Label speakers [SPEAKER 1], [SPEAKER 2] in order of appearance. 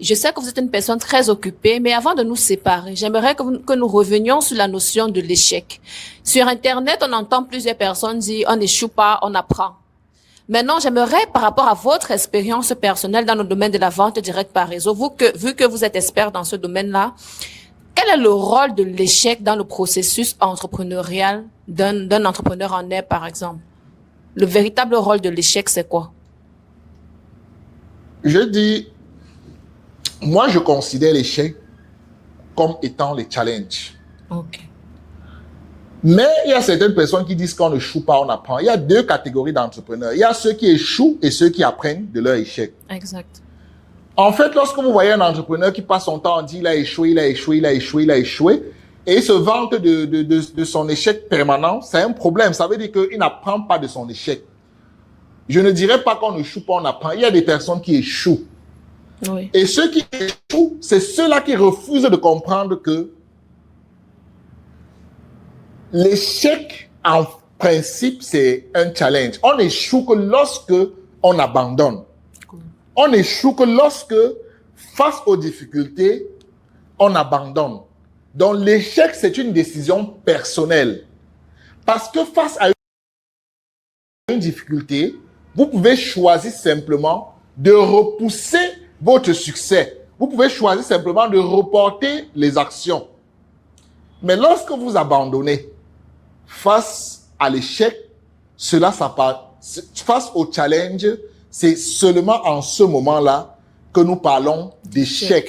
[SPEAKER 1] Je sais que vous êtes une personne très occupée, mais avant de nous séparer, j'aimerais que nous revenions sur la notion de l'échec. Sur Internet, on entend plusieurs personnes dire on n'échoue pas, on apprend. Maintenant, j'aimerais, par rapport à votre expérience personnelle dans le domaine de la vente directe par réseau, vu que vous êtes expert dans ce domaine-là, quel est le rôle de l'échec dans le processus entrepreneurial d'un entrepreneur en herbe, par exemple? Le véritable rôle de l'échec, c'est quoi?
[SPEAKER 2] Je dis, moi, je considère l'échec comme étant les challenges.
[SPEAKER 1] OK.
[SPEAKER 2] Mais il y a certaines personnes qui disent qu'on n'échoue pas, on apprend. Il y a deux catégories d'entrepreneurs. Il y a ceux qui échouent et ceux qui apprennent de leur échec.
[SPEAKER 1] Exact.
[SPEAKER 2] En fait, lorsque vous voyez un entrepreneur qui passe son temps à dire il a échoué, il a échoué, il a échoué, il a échoué, et il se vante de son échec permanent, c'est un problème. Ça veut dire qu'il n'apprend pas de son échec. Je ne dirais pas qu'on n'échoue pas, on apprend. Il y a des personnes qui échouent.
[SPEAKER 1] Oui.
[SPEAKER 2] Et ceux qui échouent, c'est ceux-là qui refusent de comprendre que l'échec, en principe, c'est un challenge. On échoue que lorsque on abandonne. On échoue que lorsque, face aux difficultés, on abandonne. Donc, l'échec, c'est une décision personnelle. Parce que face à une difficulté, vous pouvez choisir simplement de repousser votre succès. Vous pouvez choisir simplement de reporter les actions. Mais lorsque vous abandonnez face à l'échec, face au challenge, c'est seulement en ce moment-là que nous parlons d'échec.